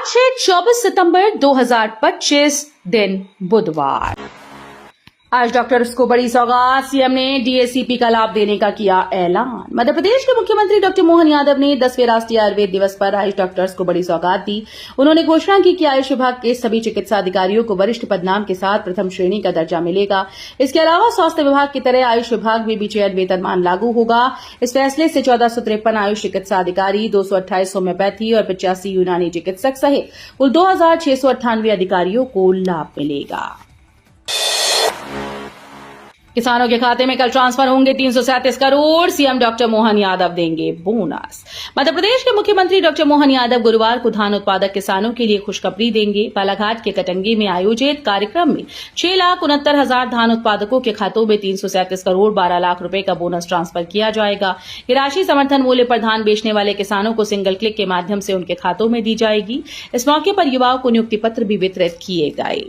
आज है 24 सितंबर 2025 दिन बुधवार। आज डॉक्टर्स को बड़ी सौगात, सीएम ने डीएसीपी का लाभ देने का किया ऐलान। मध्य प्रदेश के मुख्यमंत्री डॉक्टर मोहन यादव ने 10वें राष्ट्रीय आयुर्वेद दिवस पर आयुष डॉक्टर्स को बड़ी सौगात दी। उन्होंने घोषणा की कि आयुष विभाग के सभी चिकित्सा अधिकारियों को वरिष्ठ पदनाम के साथ प्रथम श्रेणी का दर्जा मिलेगा। इसके अलावा स्वास्थ्य विभाग की तरह आयुष विभाग में भी चयन वेतनमान लागू होगा। इस फैसले से 1453 आयुष चिकित्सा अधिकारी, 228 होम्योपैथी और 85 यूनानी चिकित्सक सहित कुल 2698 अधिकारियों को लाभ मिलेगा। किसानों के खाते में कल ट्रांसफर होंगे 337 करोड़, सीएम डॉक्टर मोहन यादव देंगे बोनस। मध्य प्रदेश के मुख्यमंत्री डॉक्टर मोहन यादव गुरुवार को धान उत्पादक किसानों के लिए खुशखबरी देंगे। बालाघाट के कटंगी में आयोजित कार्यक्रम में 6,69,000 धान उत्पादकों के खातों में 337 करोड़ 12 लाख रुपए का बोनस ट्रांसफर किया जाएगा। ये राशि समर्थन मूल्य पर धान बेचने वाले किसानों को सिंगल क्लिक के माध्यम से उनके खातों में दी जाएगी। इस मौके पर युवाओं को नियुक्ति पत्र भी वितरित किए गए।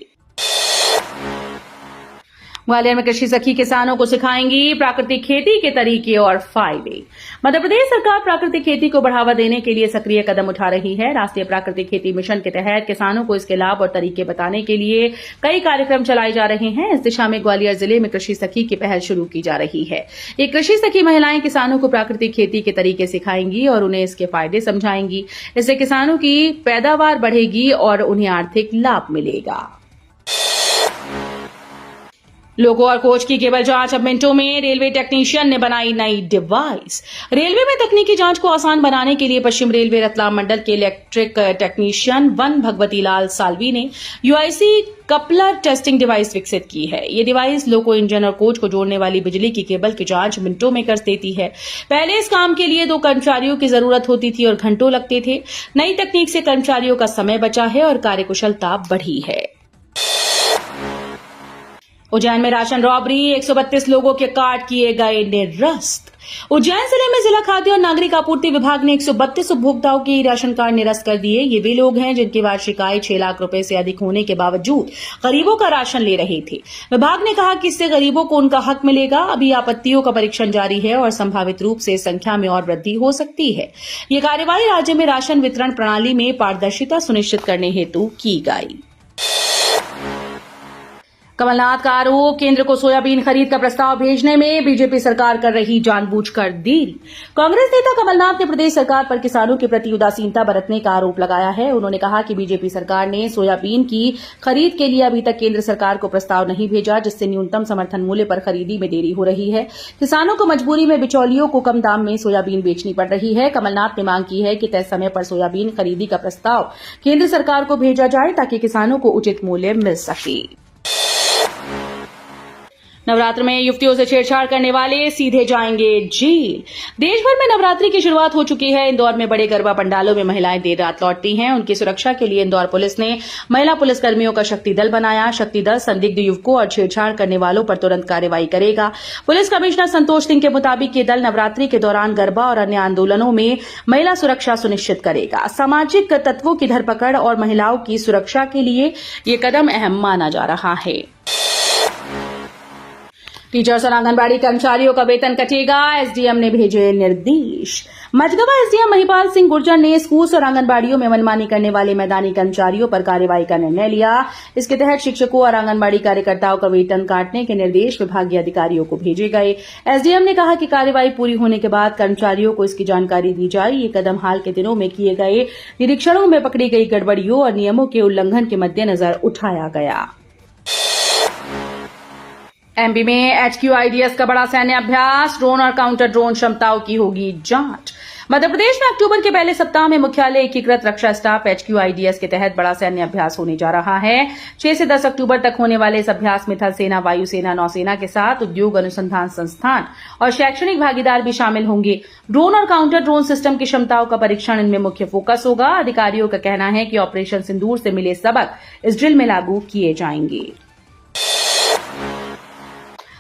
ग्वालियर में कृषि सखी किसानों को सिखाएंगी प्राकृतिक खेती के तरीके और फायदे। मध्य प्रदेश सरकार प्राकृतिक खेती को बढ़ावा देने के लिए सक्रिय कदम उठा रही है। राष्ट्रीय प्राकृतिक खेती मिशन के तहत किसानों को इसके लाभ और तरीके बताने के लिए कई कार्यक्रम चलाए जा रहे हैं। इस दिशा में ग्वालियर जिले में कृषि सखी की पहल शुरू की जा रही है। ये कृषि सखी महिलाएं किसानों को प्राकृतिक खेती के तरीके सिखाएंगी और उन्हें इसके फायदे समझाएंगी। इससे किसानों की पैदावार बढ़ेगी और उन्हें आर्थिक लाभ मिलेगा। लोगो और कोच की केवल जांच अब मिनटों में। रेलवे टेक्नीशियन ने बनाई नई डिवाइस। रेलवे में तकनीकी जांच को आसान बनाने के लिए पश्चिम रेलवे रतलाम मंडल के इलेक्ट्रिक टेक्नीशियन वन भगवती लाल सालवी ने यूआईसी कपलर टेस्टिंग डिवाइस विकसित की है। ये डिवाइस लोको इंजन और कोच को जोड़ने वाली बिजली की केबल की जांच मिनटों में कर देती है। पहले इस काम के लिए 2 कर्मचारियों की जरूरत होती थी और घंटों लगते थे। नई तकनीक से कर्मचारियों का समय बचा है और कार्यकुशलता बढ़ी है। उज्जैन में राशन रॉबरी, 132 लोगों के कार्ड किए गए निरस्त। उज्जैन जिले में जिला खाद्य और नागरिक आपूर्ति विभाग ने 132 उपभोक्ताओं के राशन कार्ड निरस्त कर दिए। ये वे लोग हैं जिनकी वार्षिक आय 6 लाख रुपए से अधिक होने के बावजूद गरीबों का राशन ले रहे थे। विभाग ने कहा कि इससे गरीबों को उनका हक मिलेगा। अभी आपत्तियों का परीक्षण जारी है और संभावित रूप से संख्या में और वृद्धि हो सकती है। ये कार्यवाही राज्य में राशन वितरण प्रणाली में पारदर्शिता सुनिश्चित करने हेतु की गई। कमलनाथ का आरोप, केंद्र को सोयाबीन खरीद का प्रस्ताव भेजने में बीजेपी सरकार कर रही जानबूझकर देरी। कांग्रेस नेता कमलनाथ ने प्रदेश सरकार पर किसानों के प्रति उदासीनता बरतने का आरोप लगाया है। उन्होंने कहा कि बीजेपी सरकार ने सोयाबीन की खरीद के लिए अभी तक केंद्र सरकार को प्रस्ताव नहीं भेजा, जिससे न्यूनतम समर्थन मूल्य पर खरीदी में देरी हो रही है। किसानों को मजबूरी में बिचौलियों को कम दाम में सोयाबीन बेचनी पड़ रही है। कमलनाथ ने मांग की है कि तय समय पर सोयाबीन खरीदी का प्रस्ताव केंद्र सरकार को भेजा जाए ताकि किसानों को उचित मूल्य मिल सके। नवरात्र में युवतियों से छेड़छाड़ करने वाले सीधे जाएंगे जेल। देश भर में नवरात्रि की शुरुआत हो चुकी है। इंदौर में बड़े गरबा पंडालों में महिलाएं देर रात लौटती हैं। उनकी सुरक्षा के लिए इंदौर पुलिस ने महिला पुलिसकर्मियों का शक्ति दल बनाया। शक्ति दल संदिग्ध युवकों और छेड़छाड़ करने वालों पर तुरंत कार्रवाई करेगा। पुलिस कमिश्नर संतोष सिंह के मुताबिक ये दल नवरात्रि के दौरान गरबा और अन्य आंदोलनों में महिला सुरक्षा सुनिश्चित करेगा। सामाजिक तत्वों की धरपकड़ और महिलाओं की सुरक्षा के लिए ये कदम अहम माना जा रहा है। टीचर्स और आंगनबाड़ी कर्मचारियों का वेतन कटेगा, एसडीएम ने भेजे निर्देश। मझगवा एसडीएम महिपाल सिंह गुर्जर ने स्कूल और आंगनबाड़ियों में मनमानी करने वाले मैदानी कर्मचारियों पर कार्रवाई का निर्णय लिया। इसके तहत शिक्षकों और आंगनबाड़ी कार्यकर्ताओं का वेतन काटने के निर्देश विभागीय अधिकारियों को भेजे गए। एसडीएम ने कहा कि कार्रवाई पूरी होने के बाद कर्मचारियों को इसकी जानकारी दी जाए। ये कदम हाल के दिनों में किए गए निरीक्षणों में पकड़ी गई गड़बड़ियों और नियमों के उल्लंघन के मद्देनजर उठाया गया। एमपी में HQIDS का बड़ा सैन्य अभ्यास, ड्रोन और काउंटर ड्रोन क्षमताओं की होगी जांच। मध्य प्रदेश में अक्टूबर के पहले सप्ताह में मुख्यालय एकीकृत रक्षा स्टाफ HQIDS के तहत बड़ा सैन्य अभ्यास होने जा रहा है। 6 से 10 अक्टूबर तक होने वाले इस अभ्यास में थल सेना, वायुसेना, नौसेना के साथ उद्योग अनुसंधान संस्थान और शैक्षणिक भागीदार भी शामिल होंगे। ड्रोन और काउंटर ड्रोन सिस्टम की क्षमताओं का परीक्षण इनमें मुख्य फोकस होगा। अधिकारियों का कहना है कि ऑपरेशन सिंदूर से मिले सबक इस ड्रिल में लागू किए जाएंगे।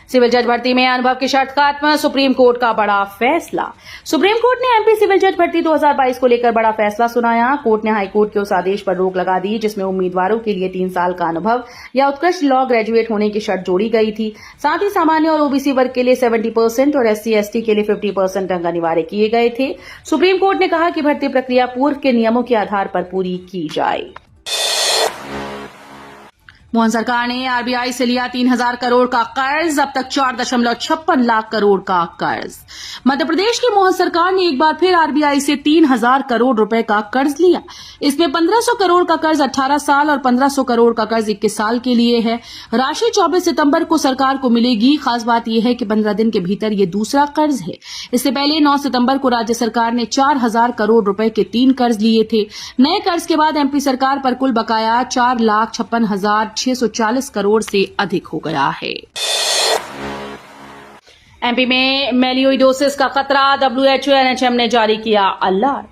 सिविल जज भर्ती में अनुभव की शर्त खत्म, सुप्रीम कोर्ट का बड़ा फैसला। सुप्रीम कोर्ट ने एमपी सिविल जज भर्ती 2022 को लेकर बड़ा फैसला सुनाया। कोर्ट ने हाईकोर्ट के उस आदेश पर रोक लगा दी जिसमें उम्मीदवारों के लिए 3 साल का अनुभव या उत्कृष्ट लॉ ग्रेजुएट होने की शर्त जोड़ी गई थी। साथ ही सामान्य और ओबीसी वर्ग के लिए 70% और SC/ST के लिए 50% अंक अनिवार्य किए गए थे। सुप्रीम कोर्ट ने कहा कि भर्ती प्रक्रिया पूर्व के नियमों के आधार पर पूरी की जाए। मोहन सरकार ने आरबीआई से लिया 3,000 करोड़ का कर्ज, अब तक 4.56 लाख करोड़ का कर्ज। मध्य प्रदेश की मोहन सरकार ने एक बार फिर आरबीआई से 3,000 करोड़ रुपए का कर्ज लिया। इसमें 1,500 करोड़ का कर्ज 18 साल और 1,500 करोड़ का कर्ज 21 साल के लिए है। राशि 24 सितंबर को सरकार को मिलेगी। खास बात यह है कि 15 दिन के भीतर ये दूसरा कर्ज है। इससे पहले 9 सितंबर को राज्य सरकार ने 4,000 करोड़ रुपए के 3 कर्ज लिए थे। नए कर्ज के बाद एमपी सरकार पर कुल बकाया 4,56,640 करोड़ से अधिक हो गया है। एमपी में मेलियोइडोसिस का खतरा, WHO NHM ने जारी किया अलर्ट।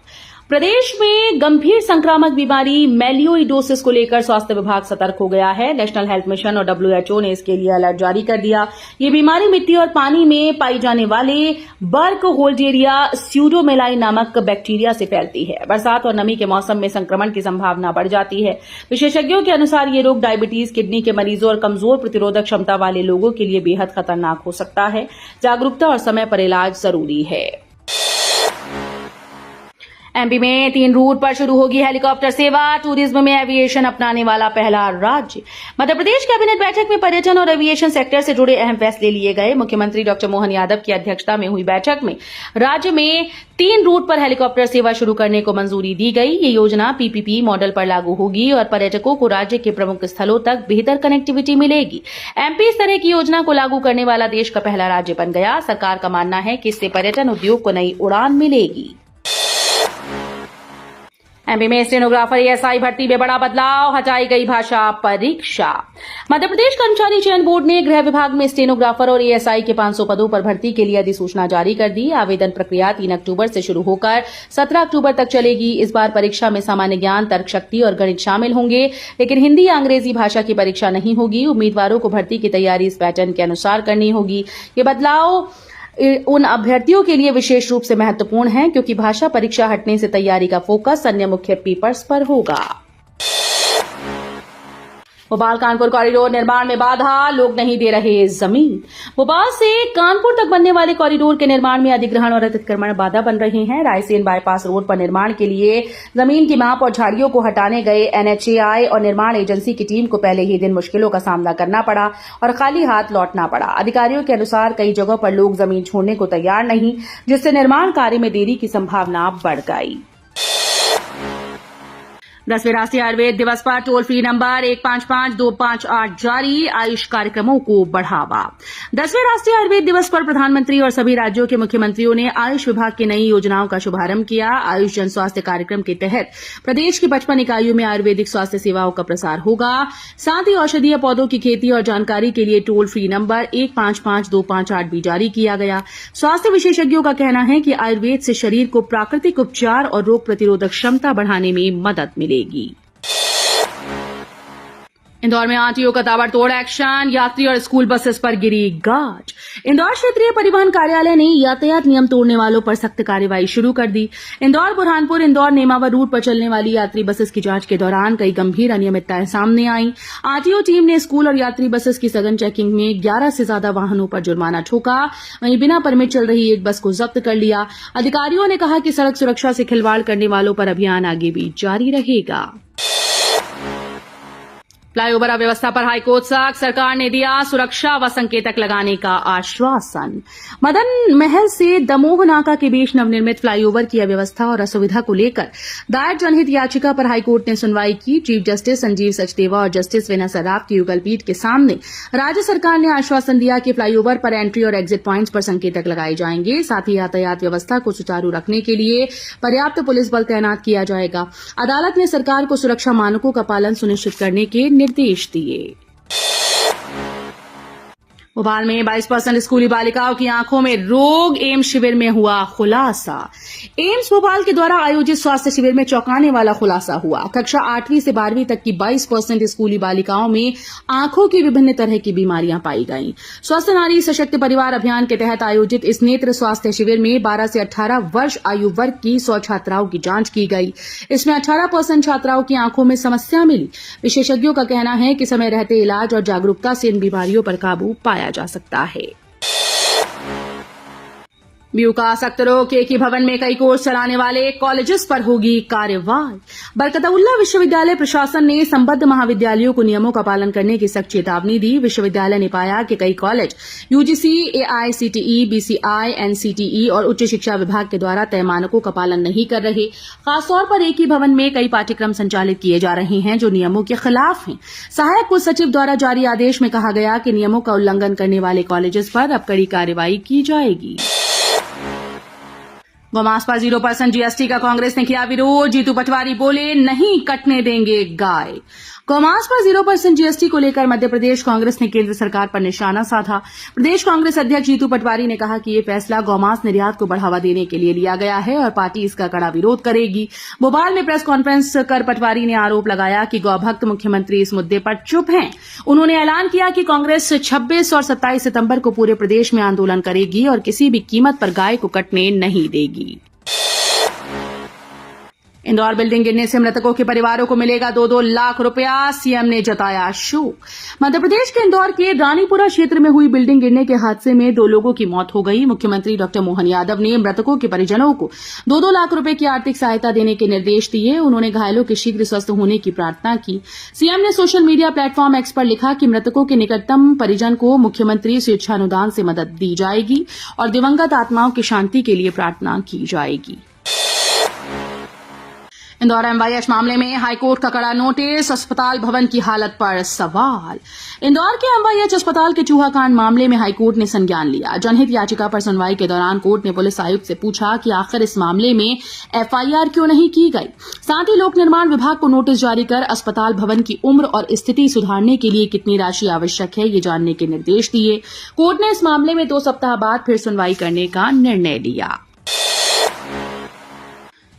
प्रदेश में गंभीर संक्रामक बीमारी मेलियोइडोसिस को लेकर स्वास्थ्य विभाग सतर्क हो गया है। नेशनल हेल्थ मिशन और WHO ने इसके लिए अलर्ट जारी कर दिया। ये बीमारी मिट्टी और पानी में पाई जाने वाले बर्कहोल्डेरिया स्यूडोमेलाई नामक बैक्टीरिया से फैलती है। बरसात और नमी के मौसम में संक्रमण की संभावना बढ़ जाती है। विशेषज्ञों के अनुसार ये रोग डायबिटीज, किडनी के मरीजों और कमजोर प्रतिरोधक क्षमता वाले लोगों के लिए बेहद खतरनाक हो सकता है। जागरूकता और समय पर इलाज जरूरी है। एमपी में 3 रूट पर शुरू होगी हेलीकॉप्टर सेवा, टूरिज्म में एविएशन अपनाने वाला पहला राज्य। मध्य प्रदेश कैबिनेट बैठक में पर्यटन और एविएशन सेक्टर से जुड़े अहम फैसले लिए गए। मुख्यमंत्री डॉक्टर मोहन यादव की अध्यक्षता में हुई बैठक में राज्य में 3 रूट पर हेलीकॉप्टर सेवा शुरू करने को मंजूरी दी गई। ये योजना PPP मॉडल पर लागू होगी और पर्यटकों को राज्य के प्रमुख स्थलों तक बेहतर कनेक्टिविटी मिलेगी। एमपी इस तरह की योजना को लागू करने वाला देश का पहला राज्य बन गया। सरकार का मानना है कि इससे पर्यटन उद्योग को नई उड़ान मिलेगी। एमपी में स्टेनोग्राफर ASI भर्ती में बड़ा बदलाव, हटाई गई भाषा परीक्षा। मध्य प्रदेश कर्मचारी चयन बोर्ड ने गृह विभाग में स्टेनोग्राफर और ASI के 500 पदों पर भर्ती के लिए अधिसूचना जारी कर दी। आवेदन प्रक्रिया 3 अक्टूबर से शुरू होकर 17 अक्टूबर तक चलेगी। इस बार परीक्षा में सामान्य ज्ञान, तर्क शक्ति और गणित शामिल होंगे, लेकिन हिंदी या अंग्रेजी भाषा की परीक्षा नहीं होगी। उम्मीदवारों को भर्ती की तैयारी इस पैटर्न के अनुसार करनी होगी। ये बदलाव उन अभ्यर्थियों के लिए विशेष रूप से महत्वपूर्ण है क्योंकि भाषा परीक्षा हटने से तैयारी का फोकस अन्य मुख्य पेपर्स पर होगा। भोपाल कानपुर कॉरिडोर निर्माण में बाधा, लोग नहीं दे रहे जमीन। भोपाल से कानपुर तक बनने वाले कॉरिडोर के निर्माण में अधिग्रहण और अतिक्रमण बाधा बन रहे हैं। रायसेन बाईपास रोड पर निर्माण के लिए जमीन की माप और झाड़ियों को हटाने गए NHAI और निर्माण एजेंसी की टीम को पहले ही दिन मुश्किलों का सामना करना पड़ा और खाली हाथ लौटना पड़ा। अधिकारियों के अनुसार कई जगहों पर लोग जमीन छोड़ने को तैयार नहीं, जिससे निर्माण कार्य में देरी की संभावना बढ़ गई। 10वें राष्ट्रीय आयुर्वेद दिवस पर टोल फ्री नंबर 155-258 जारी, आयुष कार्यक्रमों को बढ़ावा। 10वें राष्ट्रीय आयुर्वेद दिवस पर प्रधानमंत्री और सभी राज्यों के मुख्यमंत्रियों ने आयुष विभाग की नई योजनाओं का शुभारंभ किया। आयुष जन स्वास्थ्य कार्यक्रम के तहत प्रदेश की 55 इकाइयों में आयुर्वेदिक स्वास्थ्य सेवाओं का प्रसार होगा। साथ ही औषधीय पौधों की खेती और जानकारी के लिए टोल फ्री नंबर 155-258 भी जारी किया गया। स्वास्थ्य विशेषज्ञों का कहना है कि आयुर्वेद से शरीर को प्राकृतिक उपचार और रोग प्रतिरोधक क्षमता बढ़ाने में मदद मिलेगी। इंदौर में आरटीओ का ताबड़तोड़ एक्शन, यात्री और स्कूल बसेस पर गिरी गाज। इंदौर क्षेत्रीय परिवहन कार्यालय ने यातायात नियम तोड़ने वालों पर सख्त कार्रवाई शुरू कर दी। इंदौर बुरहानपुर इंदौर नेमावर रूट पर चलने वाली यात्री बसेस की जांच के दौरान कई गंभीर अनियमितताएं सामने आईं। आरटीओ टीम ने स्कूल और यात्री बसेस की सघन चेकिंग में 11 से ज्यादा वाहनों पर जुर्माना ठोका। वहीं बिना परमिट चल रही एक बस को जब्त कर लिया। अधिकारियों ने कहा कि सड़क सुरक्षा से खिलवाड़ करने वालों पर अभियान आगे भी जारी रहेगा। फ्लाईओवर अव्यवस्था पर हाईकोर्ट सख्त, सरकार ने दिया सुरक्षा व संकेतक लगाने का आश्वासन। मदन महल से दमोह नाका के बीच नवनिर्मित फ्लाईओवर की अव्यवस्था और असुविधा को लेकर दायर जनहित याचिका पर हाईकोर्ट ने सुनवाई की। चीफ जस्टिस संजीव सचदेवा और जस्टिस विनय सराफ की युगल पीठ के सामने राज्य सरकार ने आश्वासन दिया कि फ्लाईओवर पर एंट्री और एग्जिट प्वाइंट्स पर संकेतक लगाए जाएंगे। साथ ही यातायात व्यवस्था को सुचारू रखने के लिए पर्याप्त पुलिस बल तैनात किया जाएगा। अदालत ने सरकार को सुरक्षा मानकों का पालन सुनिश्चित करने के निर्देश दिए। भोपाल में 22% स्कूली बालिकाओं की आंखों में रोग एम्स शिविर में हुआ खुलासा। एम्स भोपाल के द्वारा आयोजित स्वास्थ्य शिविर में चौंकाने वाला खुलासा हुआ। कक्षा 8वीं से 12वीं तक की 22% स्कूली बालिकाओं में आंखों की विभिन्न तरह की बीमारियां पाई गईं। स्वस्थ नारी सशक्त परिवार अभियान के तहत आयोजित इस नेत्र स्वास्थ्य शिविर में 12 से 18 वर्ष आयु वर्ग की 100 छात्राओं की जांच की गई। इसमें 18% छात्राओं की आंखों में समस्या मिली। विशेषज्ञों का कहना है कि समय रहते इलाज और जागरूकता से इन बीमारियों पर काबू पाया जा सकता है। बीयू का सख्त रोक, एक ही भवन में कई कोर्स चलाने वाले कॉलेजेस पर होगी कार्रवाई। बरकतउल्ला विश्वविद्यालय प्रशासन ने संबद्ध महाविद्यालयों को नियमों का पालन करने की सख्त चेतावनी दी। विश्वविद्यालय ने पाया कि कई college UGC, AICTE, BCI, NCTE और उच्च शिक्षा विभाग के द्वारा तय मानकों का पालन नहीं कर रहे। खासतौर पर एक ही भवन में कई पाठ्यक्रम संचालित किए जा रहे हैं जो नियमों के खिलाफ हैं। सहायक कुल सचिव द्वारा जारी आदेश में कहा गया कि नियमों का उल्लंघन करने वाले कॉलेजेस पर अब कड़ी कार्रवाई की जाएगी। गौमांस पर 0% जीएसटी का कांग्रेस ने किया विरोध। जीतू पटवारी बोले, नहीं कटने देंगे गाय। गौमांस पर 0% जीएसटी को लेकर मध्य प्रदेश कांग्रेस ने केंद्र सरकार पर निशाना साधा। प्रदेश कांग्रेस अध्यक्ष जीतू पटवारी ने कहा कि ये फैसला गौमांस निर्यात को बढ़ावा देने के लिए लिया गया है और पार्टी इसका कड़ा विरोध करेगी। भोपाल में प्रेस कॉन्फ्रेंस कर पटवारी ने आरोप लगाया कि गौभक्त मुख्यमंत्री इस मुद्दे पर चुप हैं। उन्होंने ऐलान किया कि कांग्रेस 26 और 27 सितंबर को पूरे प्रदेश में आंदोलन करेगी और किसी भी कीमत पर गाय को कटने नहीं देगी। इंदौर बिल्डिंग गिरने से मृतकों के परिवारों को मिलेगा 2-2 लाख रुपया, सीएम ने जताया शोक। मध्य प्रदेश के इंदौर के रानीपुरा क्षेत्र में हुई बिल्डिंग गिरने के हादसे में 2 लोगों की मौत हो गई। मुख्यमंत्री डॉक्टर मोहन यादव ने मृतकों के परिजनों को 2-2 लाख रुपए की आर्थिक सहायता देने के निर्देश दिए। उन्होंने घायलों के शीघ्र स्वस्थ होने की प्रार्थना की। सीएम ने सोशल मीडिया प्लेटफॉर्म एक्स पर लिखा कि मृतकों के निकटतम परिजन को मुख्यमंत्री स्वेच्छानुदान से मदद दी जाएगी और दिवंगत आत्माओं की शांति के लिए प्रार्थना की जाएगी। इंदौर एमवाईएच मामले में हाईकोर्ट का कड़ा नोटिस, अस्पताल भवन की हालत पर सवाल। इंदौर के एमवाईएच अस्पताल के चूहा कांड मामले में हाईकोर्ट ने संज्ञान लिया। जनहित याचिका पर सुनवाई के दौरान कोर्ट ने पुलिस आयुक्त से पूछा कि आखिर इस मामले में एफआईआर क्यों नहीं की गई। साथ ही लोक निर्माण विभाग को नोटिस जारी कर अस्पताल भवन की उम्र और स्थिति सुधारने के लिए कितनी राशि आवश्यक है, ये जानने के निर्देश दिए। कोर्ट ने इस मामले में 2 सप्ताह बाद फिर सुनवाई करने का निर्णय लिया।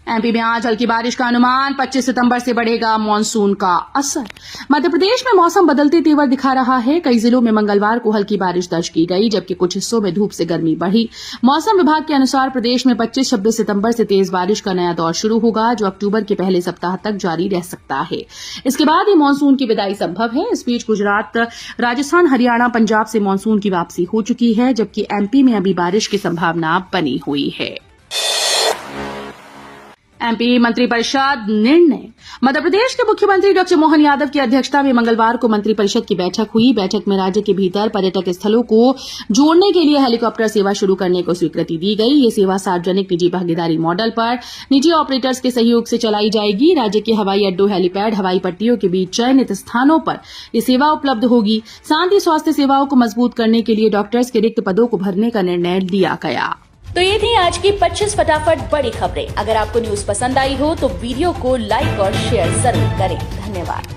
एमपी में आज हल्की बारिश का अनुमान, 25 सितंबर से बढ़ेगा मानसून का असर। मध्य प्रदेश में मौसम बदलते तेवर दिखा रहा है। कई जिलों में मंगलवार को हल्की बारिश दर्ज की गई, जबकि कुछ हिस्सों में धूप से गर्मी बढ़ी। मौसम विभाग के अनुसार प्रदेश में 25-26 सितंबर से तेज बारिश का नया दौर शुरू होगा, जो अक्टूबर के पहले सप्ताह तक जारी रह सकता है। इसके बाद ही मानसून की विदाई संभव है। इस बीच गुजरात, राजस्थान, हरियाणा, पंजाब से मानसून की वापसी हो चुकी है, जबकि एमपी में अभी बारिश की संभावना बनी हुई है। एमपी मंत्रिपरिषद निर्णय। मध्य प्रदेश के मुख्यमंत्री डॉक्टर मोहन यादव की अध्यक्षता में मंगलवार को मंत्रिपरिषद की बैठक हुई। बैठक में राज्य के भीतर पर्यटक स्थलों को जोड़ने के लिए हेलीकॉप्टर सेवा शुरू करने को स्वीकृति दी गई। ये सेवा सार्वजनिक निजी भागीदारी मॉडल पर निजी ऑपरेटर्स के सहयोग से चलाई जाएगी। राज्य के हवाई अड्डों, हेलीपैड, हवाई पट्टियों के बीच चयनित स्थानों पर ये सेवा उपलब्ध होगी। साथ ही स्वास्थ्य सेवाओं को मजबूत करने के लिए डॉक्टर्स के रिक्त पदों को भरने का निर्णय लिया गया। तो ये थी आज की 25 फटाफट बड़ी खबरें। अगर आपको न्यूज पसंद आई हो तो वीडियो को लाइक और शेयर जरूर करें। धन्यवाद।